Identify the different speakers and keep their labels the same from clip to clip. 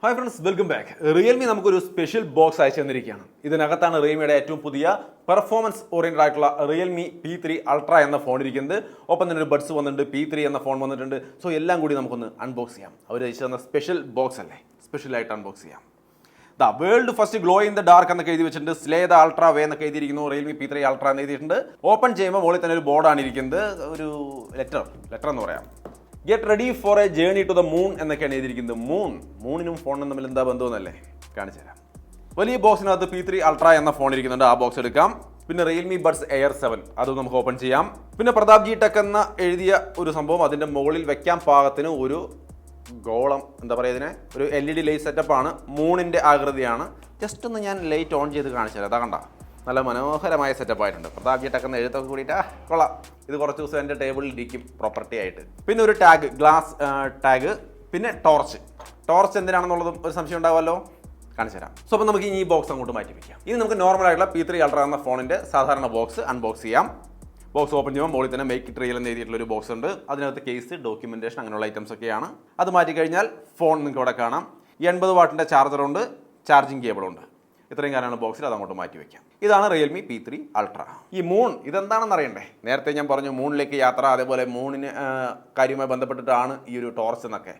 Speaker 1: Hi friends, welcome back. Realme നമുക്കൊരു special box അയച്ചു തന്നിരിക്കുകയാണ്. ഇതിനകത്താണ് റിയൽമിയുടെ ഏറ്റവും പുതിയ പെർഫോമൻസ് ഓറിയന്റഡ് ആയിട്ടുള്ള റിയൽമി P3 അൾട്ര എന്ന ഫോൺ ഇരിക്കുന്നത്. ഒപ്പം തന്നെ ഒരു ബഡ്സ് വന്നിട്ടുണ്ട്, P3 എന്ന ഫോൺ വന്നിട്ടുണ്ട്. സോ എല്ലാം കൂടി നമുക്കൊന്ന് അൺബോക്സ് ചെയ്യാം. അവർ അയച്ചു തന്ന സ്പെഷ്യൽ ബോക്സ് അല്ലേ, സ്പെഷ്യലായിട്ട് അൺബോക്സ് ചെയ്യാം. The world first glow in the dark എന്നൊക്കെ എഴുതി വെച്ചിട്ടുണ്ട്. സ്ലേ ദ അൾട്ര വേ എന്നൊക്കെ എഴുതിയിരിക്കുന്നു. റിയൽമി P3 അൾട്ര എന്ന് എഴുതിയിട്ടുണ്ട്. ഓപ്പൺ ചെയ്യുമ്പോൾ മുകളിൽ തന്നെ ഒരു ബോർഡാണ് ഇരിക്കുന്നത്. ഒരു ലെറ്റർ എന്ന് പറയാം. Get ready for a journey to the moon എന്നൊക്കെയാണ് എഴുതിയിരിക്കുന്നത്. മൂണിനും ഫോണിനും തമ്മിൽ എന്താ ബന്ധമെന്നല്ലേ, കാണിച്ചു തരാം. വലിയ ബോക്സിനകത്ത് P3 അൾട്ര എന്ന ഫോൺ ഇരിക്കുന്നുണ്ട്. ആ ബോക്സ് എടുക്കാം. പിന്നെ റിയൽമി ബഡ്സ് എയർ 7 അതും നമുക്ക് ഓപ്പൺ ചെയ്യാം. പിന്നെ പ്രതാപ് ജി ടെക് എന്ന എഴുതിയ ഒരു സംഭവം, അതിൻ്റെ മുകളിൽ വെക്കാൻ പാകത്തിന് ഒരു ഗോളം, എന്താ പറയുക, ഇതിനെ ഒരു LED ലൈറ്റ് സെറ്റപ്പാണ്. മൂണിൻ്റെ ആകൃതിയാണ്. ജസ്റ്റ് ഒന്ന് ഞാൻ ലൈറ്റ് ഓൺ ചെയ്ത് കാണിച്ചു തരാം. അതാ കണ്ട, നല്ല മനോഹരമായ സെറ്റപ്പ് ആയിട്ടുണ്ട്. പ്രതാപ് ജി ടെക് എന്ന എഴുത്തൊക്കെ കൂടിയിട്ട് കൊള്ളാം. ഇത് കുറച്ച് ദിവസം എൻ്റെ ടേബിളിൽ ഇരിക്കും പ്രോപ്പർട്ടി ആയിട്ട്. പിന്നെ ഒരു ടാഗ്, ഗ്ലാസ് ടാഗ്. പിന്നെ ടോർച്ച് എന്തിനാണെന്നുള്ളതും ഒരു സംശയം ഉണ്ടാവുമല്ലോ, കാണിച്ചു തരാം. സോ അപ്പോൾ നമുക്ക് ഇനി ഈ ബോക്സ് അങ്ങോട്ട് മാറ്റി വയ്ക്കാം. ഇനി നമുക്ക് നോർമൽ ആയിട്ടുള്ള P3 അൾട്ര എന്ന ഫോണിൻ്റെ സാധാരണ ബോക്സ് അൺബോക്സ് ചെയ്യാം. ബോക്സ് ഓപ്പൺ ചെയ്യുമ്പോൾ മുകളിൽ തന്നെ മേക്ക് ഇറ്റ് റിയൽ എന്ന് എഴുതിയിട്ടുള്ള ഒരു ബോക്സ് ഉണ്ട്. അതിനകത്ത് കേസ്, ഡോക്യുമെൻറ്റേഷൻ, അങ്ങനെയുള്ള ഐറ്റംസ് ഒക്കെയാണ്. അത് മാറ്റി കഴിഞ്ഞാൽ ഫോൺ നിങ്ങൾക്ക് ഇവിടെ കാണാം. 80 വാട്ടിൻ്റെ ചാർജറുണ്ട്, ചാർജിങ് കേബിളുണ്ട്. ഇത്രയും കാര്യമാണ് ബോക്സിൽ. അത് അങ്ങോട്ട് മാറ്റി വയ്ക്കാം. ഇതാണ് റിയൽമി P3 അൾട്ര. ഈ മൂൺ ഇതെന്താണെന്ന് അറിയണ്ടേ? നേരത്തെ ഞാൻ പറഞ്ഞു മൂണിലേക്ക് യാത്ര, അതേപോലെ മൂണിന് കാര്യവുമായി ബന്ധപ്പെട്ടിട്ടാണ് ഈ ഒരു ടോർച്ച് എന്നൊക്കെ.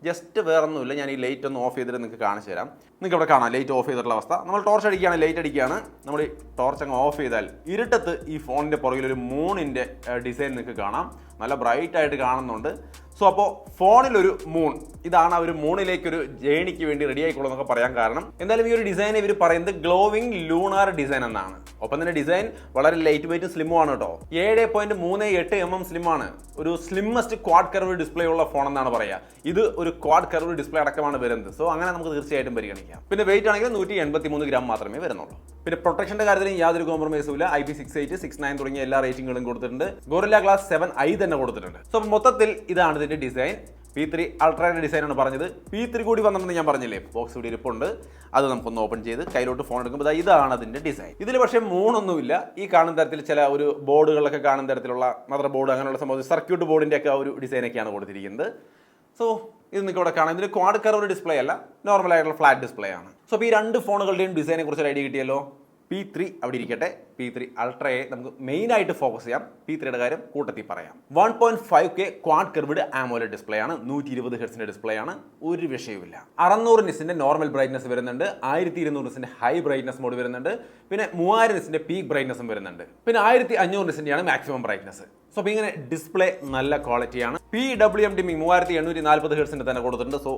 Speaker 1: ജസ്റ്റ് വേറൊന്നുമില്ല, ഞാൻ ഈ ലൈറ്റ് ഒന്ന് ഓഫ് ചെയ്തിട്ട് നിങ്ങൾക്ക് കാണിച്ചു തരാം. നിങ്ങൾക്ക് ഇവിടെ കാണാം ലൈറ്റ് ഓഫ് ചെയ്തിട്ടുള്ള അവസ്ഥ. നമ്മൾ ടോർച്ച് അടിക്കുകയാണ്, ലൈറ്റ് അടിക്കുകയാണ്. നമ്മൾ ഈ ടോർച്ച് അങ്ങ് ഓഫ് ചെയ്താൽ ഇരുട്ടത്ത് ഈ ഫോണിൻ്റെ പുറകിലൊരു മൂണിൻ്റെ ഡിസൈൻ നിങ്ങൾക്ക് കാണാം. നല്ല ബ്രൈറ്റ് ആയിട്ട് കാണുന്നുണ്ട്. സോ അപ്പോൾ ഫോണിലൊരു മൂൺ, ഇതാണ് ആ ഒരു മൂണിലേക്കൊരു ജേണിക്ക് വേണ്ടി റെഡി ആയിക്കോളൂ എന്നൊക്കെ പറയാൻ കാരണം. എന്തായാലും ഈ ഒരു ഡിസൈൻ ഇവർ പറയുന്നത് ഗ്ലോവിംഗ് ലൂണാർ ഡിസൈൻ എന്നാണ്. ഒപ്പം തന്നെ ഡിസൈൻ വളരെ ലൈറ്റ് വെയിറ്റ് സ്ലിമ്മുമാണ് കേട്ടോ. 7.38 mm സ്ലിമ്മാണ്. ഒരു സ്ലിമ്മസ്റ്റ് ക്വാഡ് കർവ് ഡിസ്പ്ലേ ഉള്ള ഫോൺ എന്നാണ് പറയുക. ഇത് ഒരു ക്വാഡ് കർവ് ഡിസ്പ്ലേ അടക്കമാണ് വരുന്നത്. സോ അങ്ങനെ നമുക്ക് തീർച്ചയായിട്ടും പരിഗണിക്കാം. പിന്നെ വെയിറ്റ് ആണെങ്കിൽ 183 ഗ്രാം മാത്രമേ വരുന്നുള്ളൂ. പിന്നെ പ്രൊട്ടക്ഷന്റെ കാര്യത്തിൽ യാതൊരു കോംപ്രമൈസും ഇല്ല. IP68, 69 തുടങ്ങിയ എല്ലാ റേറ്റിംഗുകളും കൊടുത്തിട്ടുണ്ട്. ഗോറില്ല ഗ്ലാസ് 7i തന്നെ കൊടുത്തിട്ടുണ്ട്. സോ മൊത്തത്തിൽ ഇതാണ് ഇതിന്റെ ഡിസൈൻ. P3 അൾട്രയുടെ ഡിസൈനാണ് പറഞ്ഞത്. P3 കൂടി വന്നിട്ടുണ്ടെന്ന് ഞാൻ പറഞ്ഞില്ലേ, ബോക്സ് ഇവിടെ ഇരിപ്പുണ്ട്. അത് നമുക്കൊന്ന് ഓപ്പൺ ചെയ്ത് കയ്യിലോട്ട് ഫോൺ എടുക്കുമ്പോൾ ഇതാണ് അതിന്റെ ഡിസൈൻ. ഇതിൽ പക്ഷേ മൂണൊന്നുമില്ല. ഈ കാണുന്ന തരത്തിൽ ചില ഒരു ബോർഡുകളൊക്കെ കാണുന്ന തരത്തിലുള്ള മദർ ബോർഡ്, അങ്ങനെയുള്ള സംഭവം, സർക്യൂട്ട് ബോർഡിന്റെ ഒക്കെ ഒരു ഡിസൈനൊക്കെയാണ് കൊടുത്തിരിക്കുന്നത്. സോ ഇത് നിങ്ങൾക്ക് ഇവിടെ കാണാം. ഇതിന് ക്വാഡ് കർവ് ഡിസ്പ്ലേ അല്ല, നോർമൽ ആയിട്ടുള്ള ഫ്ലാറ്റ് ഡിസ്പ്ലേ ആണ്. സോ ഈ രണ്ട് ഫോണുകളുടെയും ഡിസൈനെ കുറിച്ച് ഐഡിയ കിട്ടിയല്ലോ. P3 അവിടെ ഇരിക്കട്ടെ. P3 അൾട്രയെ നമുക്ക് മെയിനായിട്ട് ഫോക്കസ് ചെയ്യാം. P3യുടെ കാര്യം കൂട്ടത്തിൽ പറയാം. 1.5K quad curved AMOLED display ആണ്. 120 ഹെർട്സിന്റെ ഡിസ്പ്ലേ ആണ്. ഒരു വിഷയവുമില്ല. 600 നിറ്റ്സിന്റെ നോർമൽ ബ്രൈറ്റ്നസ് വരുന്നുണ്ട്. 1200 നിറ്റ്സിന്റെ ഹൈ ബ്രൈറ്റ്നസ് മോഡ് വരുന്നുണ്ട്. പിന്നെ 3000 നിറ്റ്സിന്റെ പീക്ക് ബ്രൈറ്റ്നസും വരുന്നുണ്ട്. പിന്നെ 1500 നിറ്റ്സിന്റെയാണ് മാക്സിമം ബ്രൈറ്റ്നസ്. സോ അപ്പോൾ ഇങ്ങനെ ഡിസ്പ്ലേ നല്ല ക്വാളിറ്റിയാണ്. PWM ഡിമ്മിങ് 3840 ഹെർട്സിന്റെ തന്നെ കൊടുത്തിട്ടുണ്ട്. സോ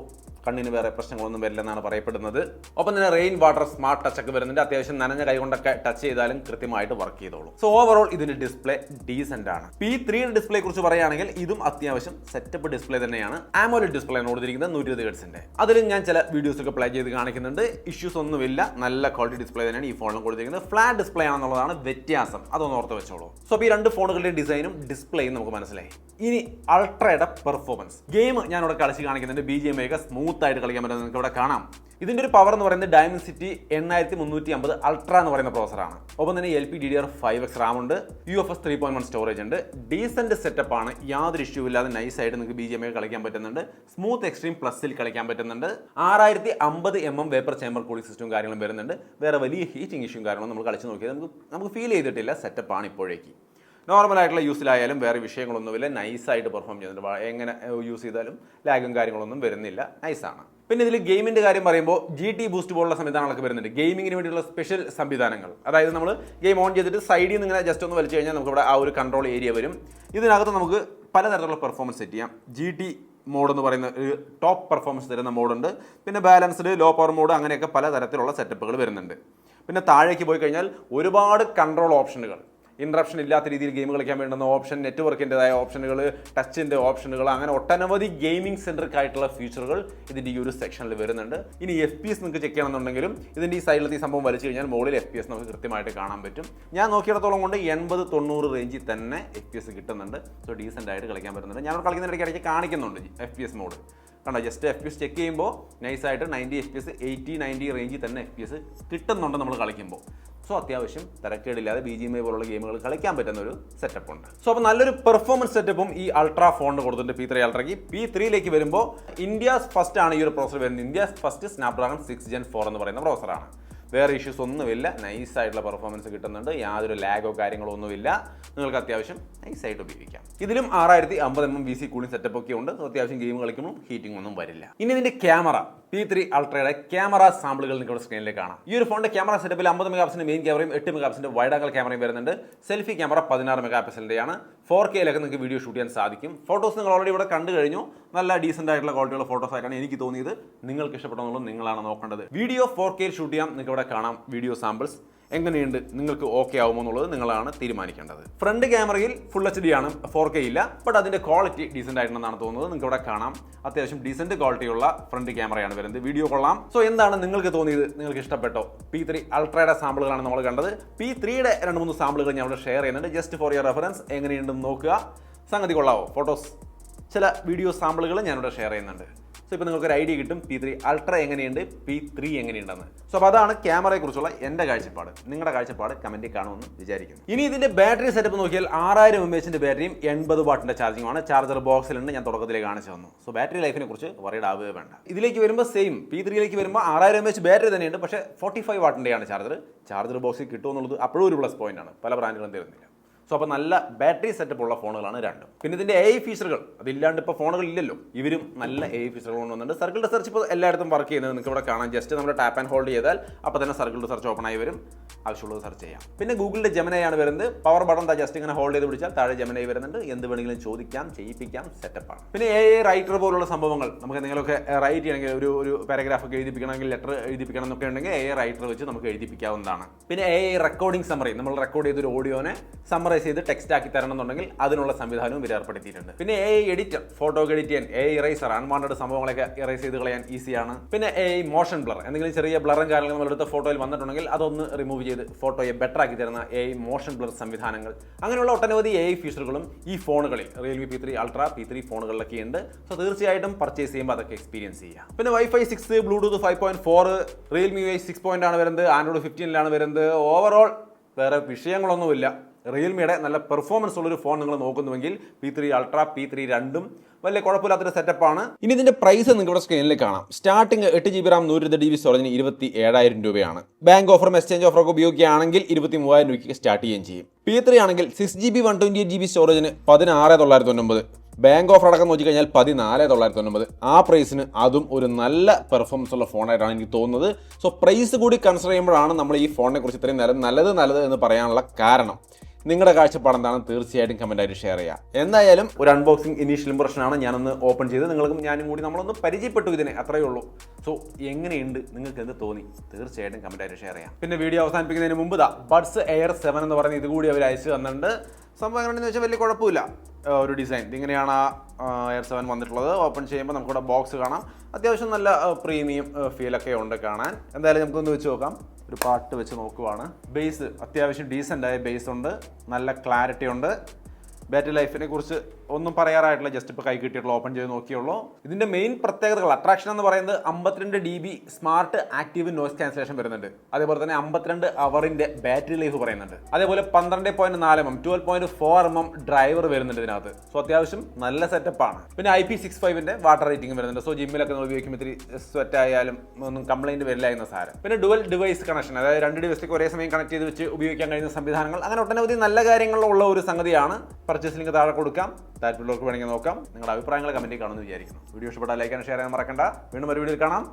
Speaker 1: കണ്ണിന് വേറെ പ്രശ്നങ്ങളൊന്നും വരില്ലെന്നാണ് പറയപ്പെടുന്നത്. ഒപ്പം തന്നെ റെയിൻ വാട്ടർ സ്മാർട്ട് ടച്ച് ഒക്കെ വരുന്നുണ്ട്. അത്യാവശ്യം നനഞ്ഞ കൈ കൊണ്ടൊക്കെ ടച്ച് ചെയ്താലും കൃത്യമായിട്ട് വർക്ക് ചെയ്തോളൂ. സോ ഓവറോൾ ഇതിന്റെ ഡിസ്പ്ലേ ഡീസന്റ് ആണ്. P3യുടെ ഡിസ്പ്ലേ കുറിച്ച് പറയുകയാണെങ്കിൽ ഇതും അത്യാവശ്യം സെറ്റപ്പ് ഡിസ്പ്ലേ തന്നെയാണ്. AMOLED ഡിസ്പ്ലേ ആണ് കൊടുത്തിരിക്കുന്നത്, 120 ഹെർട്സിന്റെ. അതിലും ഞാൻ ചില വീഡിയോസ് ഒക്കെ പ്ലേ ചെയ്ത് കാണിക്കുന്നുണ്ട്. ഇഷ്യൂസ് ഒന്നുമില്ല. നല്ല ക്വാളിറ്റി ഡിസ്പ്ലേ തന്നെയാണ് ഈ ഫോണിലും കൊടുത്തിരിക്കുന്നത്. ഫ്ലാറ്റ് ഡിസ്പ്ലേ ആണെന്നുള്ളതാണ് വ്യത്യാസം. അതൊന്ന് ഓർത്ത് വെച്ചോളൂ. സോ ഈ രണ്ട് ഫോണുകളുടെ ഡിസൈനും ഡിസ്പ്ലേയും നമുക്ക് മനസ്സിലായി. ഇനി അൾട്രയുടെ പെർഫോമൻസ് ഗെയിം ഞാൻ ഇവിടെ കളിച്ച് കാണിക്കുന്നുണ്ട്. BGMI ഒക്കെ സ്മൂത്ത് ആയിട്ട് കളിക്കാൻ പറ്റുന്നത് നിങ്ങൾക്ക് ഇവിടെ കാണാം. ഇതിന്റെ ഒരു പവർ എന്ന് പറയുന്നത് Dimensity 8350 അൾട്ര എന്ന് പറയുന്ന പ്രോസറാണ്. ഒപ്പം തന്നെ LPDDR5X റാം ഉണ്ട്. UFS 3.1 സ്റ്റോറേജ് ഉണ്ട്. ഡീസന്റ് സെറ്റപ്പ് ആണ്. യാതൊരു ഇഷ്യൂ ഇല്ലാതെ നൈസ് ആയിട്ട് നിങ്ങൾക്ക് BGMI കളിക്കാൻ പറ്റുന്നുണ്ട്. സ്മൂത്ത് എക്സ്ട്രീം പ്ലസിൽ കളിക്കാൻ പറ്റുന്നുണ്ട്. 6050 mm വേപ്പർ ചേമ്പർ കൂളിംഗ് സിസ്റ്റവും കാര്യങ്ങളും വരുന്നുണ്ട്. വേറെ വലിയ ഹീറ്റിംഗ് ഇഷ്യൂ കാര്യങ്ങളും നമ്മൾ കളിച്ച് നോക്കിയത് നമുക്ക് ഫീൽ ചെയ്തിട്ടില്ല. സെറ്റപ്പാണ് ഇപ്പോഴേക്ക്. നോർമൽ ആയിട്ടുള്ള യൂസിലായാലും വേറെ വിഷയങ്ങളൊന്നുമില്ല. നൈസായിട്ട് പെർഫോം ചെയ്യുന്നുണ്ട്. എങ്ങനെ യൂസ് ചെയ്താലും ലാഗും കാര്യങ്ങളൊന്നും വരുന്നില്ല. നൈസാണ്. പിന്നെ ഇതിൽ ഗെയിമിൻ്റെ കാര്യം പറയുമ്പോൾ GT ബൂസ്റ്റ് പോലുള്ള സംവിധാനങ്ങളൊക്കെ വരുന്നുണ്ട്. ഗെയിമിങ്ങിന് വേണ്ടിയുള്ള സ്പെഷ്യൽ സംവിധാനങ്ങൾ. അതായത് നമ്മൾ ഗെയിം ഓൺ ചെയ്തിട്ട് സൈഡിൽ നിന്ന് ഇങ്ങനെ ജസ്റ്റ് ഒന്ന് വലിച്ചു കഴിഞ്ഞാൽ നമുക്ക് ഇവിടെ ആ ഒരു കൺട്രോൾ ഏരിയ വരും. ഇതിനകത്ത് നമുക്ക് പലതരത്തിലുള്ള പെർഫോമൻസ് സെറ്റ് ചെയ്യാം. GT മോഡ് എന്ന് പറയുന്ന ഒരു ടോപ്പ് പെർഫോമൻസ് തരുന്ന മോഡുണ്ട്. പിന്നെ ബാലൻസ്ഡ്, ലോ പവർ മോഡ്, അങ്ങനെയൊക്കെ പലതരത്തിലുള്ള സെറ്റപ്പുകൾ വരുന്നുണ്ട്. പിന്നെ താഴേക്ക് പോയി കഴിഞ്ഞാൽ ഒരുപാട് കൺട്രോൾ ഓപ്ഷനുകൾ, ഇൻട്രപ്ഷൻ ഇല്ലാത്ത രീതിയിൽ ഗെയിം കളിക്കാൻ വേണ്ടുന്ന ഓപ്ഷൻ, നെറ്റ്വർക്കിൻ്റെതായ ഓപ്ഷനുകൾ, ടച്ചിൻ്റെ ഓപ്ഷനുകൾ, അങ്ങനെ ഒട്ടനവധി ഗെയിമിംഗ് സെൻട്രിക്കായിട്ടുള്ള ഫീച്ചറുകൾ ഇതിൻ്റെ ഈ ഒരു സെക്ഷനിൽ വരുന്നുണ്ട്. ഇനി FPS നിങ്ങൾക്ക് ചെക്ക് ചെയ്യണമെന്നുണ്ടെങ്കിലും ഇതിൻ്റെ ഈ സൈഡിലത്തെ ഈ സംഭവം വലിച്ചു കഴിഞ്ഞാൽ മുകളിൽ FPS നമുക്ക് കൃത്യമായിട്ട് കാണാൻ പറ്റും. ഞാൻ നോക്കിയിടത്തോളം കൊണ്ട് 80-90 റേഞ്ചിൽ തന്നെ FPS കിട്ടുന്നുണ്ട്. സോ ഡീസൻ്റ് ആയിട്ട് കളിക്കാൻ പറ്റുന്നുണ്ട്. ഞാൻ കളിക്കുന്നതിനിടയ്ക്ക് കാണിക്കുന്നുണ്ട് FPS മോഡ്. കണ്ടോ ജസ്റ്റ് FPS ചെക്ക് ചെയ്യുമ്പോൾ നൈസായിട്ട് 90 FPS 80-90 റേഞ്ചിൽ തന്നെ FPS കിട്ടുന്നുണ്ട് നമ്മൾ കളിക്കുമ്പോൾ. സോ അത്യാവശ്യം തിരക്കേടില്ലാതെ BGMI പോലുള്ള ഗെയിമുകൾ കളിക്കാൻ പറ്റുന്ന ഒരു സെറ്റപ്പ് ഉണ്ട്. സോ അപ്പോൾ നല്ലൊരു പെർഫോമൻസ് സെറ്റപ്പും ഈ അൾട്രാ ഫോണിന് കൊടുത്തിട്ടുണ്ട് P3 അൾട്രയ്ക്ക്. P3യിലേക്ക് വരുമ്പോൾ ഇന്ത്യാസ് ഫസ്റ്റ് ആണ് ഈ ഒരു പ്രോസർ വരുന്നത്. ഇന്ത്യാസ് ഫസ്റ്റ് സ്നാപ്ഡ്രാഗൺ 6 Gen 4 എന്ന് പറയുന്ന പ്രോസറാണ്. വേറെ ഇഷ്യൂസ് ഒന്നുമില്ല, നൈസായിട്ടുള്ള പെർഫോമൻസ് കിട്ടുന്നുണ്ട്, യാതൊരു ലാഗോ കാര്യങ്ങളോ ഒന്നുമില്ല, നിങ്ങൾക്ക് അത്യാവശ്യം നൈസായിട്ട് ഉപയോഗിക്കാം. ഇതിലും 6050 VC കൂളിംഗ് സെറ്റപ്പ് ഒക്കെ ഉണ്ട്. അത്യാവശ്യം ഗെയിം കളിക്കുമ്പോൾ ഹീറ്റിംഗ് ഒന്നും വരില്ല. ഇനി ഇതിന്റെ ക്യാമറ, P3 അൾട്രയുടെ ക്യാമറ സാമ്പിളുകൾ നിങ്ങൾക്ക് സ്ക്രീനിലേക്ക് കാണാം. ഈ ഒരു ഫോണിന്റെ ക്യാമറ സെറ്റപ്പിൽ 50 മെഗാപിക്സലിന്റെ മെയിൻ ക്യാമറയും 8 മെഗാപിക്സലിന്റെ വൈഡ് ആംഗിൾ ക്യാമറയും വരുന്നുണ്ട്. Selfie camera 16 മെഗാപിക്സലിന്റെയാണ്. 4Kയിലൊക്കെ നിങ്ങൾക്ക് വീഡിയോ ഷൂട്ട് ചെയ്യാൻ സാധിക്കും. ഫോട്ടോസ് നിങ്ങൾ ഓൾറെഡി ഇവിടെ കണ്ടു കഴിഞ്ഞു. നല്ല ഡീസന്റ് ആയിട്ടുള്ള ക്വാളിറ്റിയുള്ള ഫോട്ടോസ് ആയിട്ടാണ് എനിക്ക് തോന്നിയത്. നിങ്ങൾക്ക് ഇഷ്ടപ്പെട്ടെന്നുള്ളത് നിങ്ങളാണ് നോക്കേണ്ടത്. വീഡിയോ 4Kയിൽ ഷൂട്ട് ചെയ്യാം, നിങ്ങൾക്ക് ഇവിടെ കാണാം വീഡിയോ സാമ്പിൾസ്. എങ്ങനെയുണ്ട്, നിങ്ങൾക്ക് ഓക്കെ ആവുമോ എന്നുള്ളത് നിങ്ങളാണ് തീരുമാനിക്കേണ്ടത്. ഫ്രണ്ട് ക്യാമറയിൽ ഫുൾ HD ആണ്, 4K ഇല്ല, ബട്ട് അതിന്റെ ക്വാളിറ്റി ഡീസെന്റ് ആയിട്ടുണ്ടെന്നാണ് തോന്നുന്നത്. നിങ്ങൾക്ക് ഇവിടെ കാണാം അത്യാവശ്യം ഡീസെന്റ് ക്വാളിറ്റിയുള്ള ഫ്രണ്ട് ക്യാമറയാണ് വരുന്നത്. വീഡിയോ കൊള്ളാം. സോ എന്താണ് നിങ്ങൾക്ക് തോന്നിയത്, നിങ്ങൾക്ക് ഇഷ്ടപ്പെട്ടോ? P3 അൾട്രയുടെ സാമ്പിളുകളാണ് നമ്മൾ കണ്ടത്. P3യുടെ 2-3 സാമ്പിളുകൾ ഞാൻ ഇവിടെ ഷെയർ ചെയ്യുന്നുണ്ട്, ജസ്റ്റ് ഫോർ യുവർ റെഫറൻസ്. എങ്ങനെയുണ്ടെന്ന് നോക്കുക, സംഗതി കൊള്ളാവോ? ഫോട്ടോസ്, ചില വീഡിയോ സാമ്പിളുകൾ ഞാനിവിടെ ഷെയർ ചെയ്യുന്നുണ്ട്. സോ ഇപ്പോൾ നിങ്ങൾക്ക് ഒരു ഐഡിയ കിട്ടും P3 അൾട്ര എങ്ങനെയുണ്ട്, P3 എങ്ങനെയുണ്ടെന്ന്. സോ അപ്പോൾ അതാണ് ക്യാമറയെക്കുറിച്ചുള്ള എൻ്റെ കാഴ്ചപ്പാട്. നിങ്ങളുടെ കാഴ്ചപ്പാട് കമൻറ്റിൽ കാണുമെന്ന് വിചാരിക്കുന്നു. ഇനി ഇതിൻ്റെ ബാറ്ററി സെറ്റപ്പ് നോക്കിയാൽ 6000 mAh ബാറ്ററിയും 80 വാട്ടിൻ്റെ ചാർജിങ്ങുമാണ്. ചാർജർ ബോക്സിലുണ്ട്, ഞാൻ തുടക്കത്തിൽ കാണിച്ചു തന്നു. സോ ബാറ്ററി ലൈഫിനെ കുറിച്ച് വറീഡ് ആവുകയോ വേണ്ട. ഇതിലേക്ക് വരുമ്പോൾ സെയിം P3യിലേക്ക് വരുമ്പോൾ 6000 mAh ബാറ്ററി തന്നെയുണ്ട്, പക്ഷേ 45 വാട്ടിൻ്റെയാണ് ചാർജർ. ചാർജർ ബോക്സിൽ കിട്ടുമെന്നുള്ളത് അപ്പോഴും ഒരു പ്ലസ് പോയിന്റ് ആണ്, പല ബ്രാൻഡുകളും തരുന്നില്ല. സോ അപ്പോൾ നല്ല ബാറ്ററി സെറ്റപ്പ് ഉള്ള ഫോണുകളാണ് രണ്ടും. പിന്നെ ഇതിൻ്റെ AI ഫീച്ചറുകൾ, അതില്ലാണ്ട് ഇപ്പോൾ ഫോണുകൾ ഇല്ലല്ലോ, ഇവരും നല്ല AI ഫീച്ചറുകൾ കൊണ്ടുവന്നുണ്ട്. സർക്കിൾ റിസർച്ച് ഇപ്പോൾ എല്ലായിടത്തും വർക്ക് ചെയ്യുന്നത് നിങ്ങൾക്ക് ഇവിടെ കാണാം. ജസ്റ്റ് നമ്മൾ ടാപ്പ് ആൻഡ് ഹോൾഡ് ചെയ്താൽ അപ്പോൾ തന്നെ സർക്കിൾ റിസർച്ച് ഓപ്പൺ ആയി വരും, ആവശ്യമുള്ളത് സെർച്ച് ചെയ്യാം. പിന്നെ ഗൂഗിളിൻ്റെ Gemini ആണ് വരുന്നത്. പവർ ബട്ടൺ ജസ്റ്റ് ഇങ്ങനെ ഹോൾഡ് ചെയ്ത് പിടിച്ചാൽ താഴെ Gemini വരുന്നുണ്ട്. എന്ത് വേണമെങ്കിലും ചോദിക്കാം, ചെയ്യിപ്പിക്കാം, സെറ്റപ്പാണ്. പിന്നെ AI റൈറ്റർ പോലുള്ള സംഭവങ്ങൾ, നമുക്ക് എന്തെങ്കിലുമൊക്കെ റൈറ്റ് ചെയ്യണമെങ്കിൽ ഒരു പാരഗ്രാഫ് ഒക്കെ എഴുതിപ്പിക്കണമെങ്കിൽ, ലെറ്റർ എഴുതിപ്പിക്കണം എന്നൊക്കെ ഉണ്ടെങ്കിൽ AI റൈറ്റർ വെച്ച് നമുക്ക് എഴുതിപ്പിക്കാവുന്നതാണ്. പിന്നെ AI റെക്കോർഡിംഗ് സമ്മറി, നമ്മൾ റെക്കോർഡ് ചെയ്തൊരു ഓഡിയോനെ സമ്മറൈസ് ചെയ്ത് ടെക്സ്റ്റ് ആക്കി തരണം എന്നുണ്ടെങ്കിൽ അതിനുള്ള സംവിധാനവും ഇവർ ഏർപ്പെടുത്തിയിട്ടുണ്ട്. പിന്നെ AI എഡിറ്റർ, ഫോട്ടോ എഡിറ്റ് ചെയ്യാൻ, AI ഇറേസർ, അൺവാണ്ടഡ് സംഭവങ്ങളൊക്കെ ഇറേസ് ചെയ്ത് കളയാൻ ഈസിയാണ്. പിന്നെ AI മോഷൻ ബ്ലർ, എന്തെങ്കിലും ചെറിയ ബ്ലറും കാര്യങ്ങളും നമ്മളെടുത്ത ഫോട്ടോയിൽ വന്നിട്ടുണ്ടെങ്കിൽ അതൊന്ന് റിമൂവ് ചെയ്ത് ഫോട്ടോയെ ബെറ്റർ ആക്കി തരുന്ന AI മോഷൻ ബ്ലർ സംവിധാനങ്ങൾ, അങ്ങനെയുള്ള ഒട്ടനവധി AI ഫീച്ചറുകളും ഈ ഫോണുകളിൽ Realme P3 അൾട്ര P3 ഫോണുകളിലൊക്കെ ഉണ്ട്. സോ തീർച്ചയായിട്ടും പർച്ചേസ് ചെയ്യുമ്പോൾ അതൊക്കെ എക്സ്പീരിയൻസ് ചെയ്യാം. പിന്നെ Wi-Fi 6, Bluetooth 5.4, Realme UI 6 ആണ് വരുന്നത്, Android 15 വരുന്നത്. ഓവറോൾ വേറെ വിഷയങ്ങളൊന്നുമില്ല. റിയൽമിയുടെ നല്ല പെർഫോമൻസ് ഉള്ളൊരു ഫോൺ നിങ്ങൾ നോക്കുന്നുവെങ്കിൽ P3 അൾട്ര P3 രണ്ടും വലിയ കുഴപ്പമില്ലാത്തൊരു സെറ്റപ്പാണ്. ഇനി ഇതിന്റെ പ്രൈസ് നിങ്ങൾക്ക് ഇവിടെ സ്ക്രീനിൽ കാണാം. സ്റ്റാർട്ടിംഗ് 8GB RAM 128GB സ്റ്റോറേജിന് 27,000 രൂപയാണ്. ബാങ്ക് ഓഫറും എക്സ്ചേഞ്ച് ഓഫറൊക്കെ ഉപയോഗിക്കുകയാണെങ്കിൽ 23,000 രൂപയ്ക്ക് സ്റ്റാർട്ട് ചെയ്യുകയും ചെയ്യും. P3 ആണെങ്കിൽ 6GB 128GB സ്റ്റോറേജിന് 16,999. ബാങ്ക് ഓഫർ അടക്കം നോക്കിക്കഴിഞ്ഞാൽ 14,999. ആ പ്രൈസിന് അതും ഒരു നല്ല പെർഫോമൻസ് ഉള്ള ഫോണായിട്ടാണ് എനിക്ക് തോന്നുന്നത്. സോ പ്രൈസ് കൂടി കൺസിഡർ ചെയ്യുമ്പോഴാണ് നമ്മൾ ഈ ഫോണിനെ കുറിച്ച് ഇത്രയും നല്ലത് എന്ന് പറയാനുള്ള കാരണം. നിങ്ങളുടെ കാഴ്ചപ്പാട് എന്താണ് തീർച്ചയായിട്ടും കമൻറ്റായിട്ട് ഷെയർ ചെയ്യുക. എന്തായാലും ഒരു അൺബോക്സിംഗ് ഇനീഷ്യൽ ഇംപ്രഷനാണ് ഞാനൊന്ന് ഓപ്പൺ ചെയ്ത് നിങ്ങൾക്കും ഞാനും കൂടി നമ്മളൊന്ന് പരിചയപ്പെട്ടു ഇതിനെ, അത്രയേ ഉള്ളൂ. സോ എങ്ങനെയുണ്ട്, നിങ്ങൾക്ക് എന്ത് തോന്നി, തീർച്ചയായിട്ടും കമൻറ്റായിട്ട് ഷെയർ ചെയ്യാം. പിന്നെ വീഡിയോ അവസാനിപ്പിക്കുന്നതിന് മുമ്പ് ബഡ്സ് എയർ 7 എന്ന് പറയുന്ന ഇതുകൂടി അവർ അയച്ചു തന്നിട്ടുണ്ട്. സംഭവം എങ്ങനെയാണെന്ന് വെച്ചാൽ വലിയ കുഴപ്പമില്ല. ഒരു ഡിസൈൻ ഇങ്ങനെയാണ് എയർ 7 വന്നിട്ടുള്ളത്. ഓപ്പൺ ചെയ്യുമ്പോൾ നമുക്കിവിടെ ബോക്സ് കാണാം. അത്യാവശ്യം നല്ല പ്രീമിയം ഫീലൊക്കെ ഉണ്ട് കാണാൻ. എന്തായാലും നമുക്കൊന്ന് വെച്ച് നോക്കാം. ഒരു പാട്ട് വെച്ച് നോക്കുവാണ്. ബേസ് അത്യാവശ്യം ഡീസൻ്റായ ബേസ് ഉണ്ട്, നല്ല ക്ലാരിറ്റി ഉണ്ട്. ബാറ്ററി ലൈഫിനെ കുറിച്ച് ഒന്നും പറയാറായിട്ടില്ല, ജസ്റ്റ് ഇപ്പോൾ കൈ കിട്ടിയിട്ടുള്ള ഓപ്പൺ ചെയ്ത് നോക്കിയുള്ളൂ. ഇതിൻ്റെ മെയിൻ പ്രത്യേകതകൾ, അട്രാക്ഷൻ എന്ന് പറയുന്നത് 52 dB smart active noise cancellation വരുന്നുണ്ട്. അതേപോലെ തന്നെ 52 അവറിൻ്റെ ബാറ്ററി ലൈഫ് പറയുന്നുണ്ട്. അതേപോലെ 12.4 mm 12.4 mm ഡ്രൈവർ വരുന്നുണ്ട് ഇതിനകത്ത്. സോ അത്യാവശ്യം നല്ല സെറ്റപ്പാണ്. പിന്നെ IP65ൻ്റെ വാട്ടർ റേറ്റിംഗ് വരുന്നുണ്ട്. സോ ജിമ്മിലൊക്കെ നമ്മൾ ഉപയോഗിക്കുമ്പോൾ ഇത്തിരി സ്വെറ്റ് ആയാലും ഒന്നും കംപ്ലൈൻറ്റ് വരില്ല എന്ന സാരം. പിന്നെ ഡുവൽ ഡിവൈസ് കണക്ഷൻ, അതായത് 2 ഡിവൈസിലേക്ക് ഒരേ സമയം കണക്ട് ചെയ്ത് വെച്ച് ഉപയോഗിക്കാൻ കഴിയുന്ന സംവിധാനങ്ങൾ, അങ്ങനെ ഒട്ടനവധി നല്ല കാര്യങ്ങളുള്ള ഒരു സംഗതിയാണ്. പർച്ചേസ് ലിങ്ക് താഴെ കൊടുക്കാം, താല്പര്യമുള്ളവർക്ക് വേണമെങ്കിൽ നോക്കാം. നിങ്ങളുടെ അഭിപ്രായങ്ങൾ കമൻറ്റിൽ കാണുമെന്ന് വിചാരിക്കുന്നു. വീഡിയോ ഇഷ്ടപ്പെട്ടാൽ ലൈക്ക് ആൻഡ് ഷെയർ ചെയ്യാൻ മറക്കണ്ട. വീണ്ടും ഒരു വീഡിയോയിൽ കാണാം.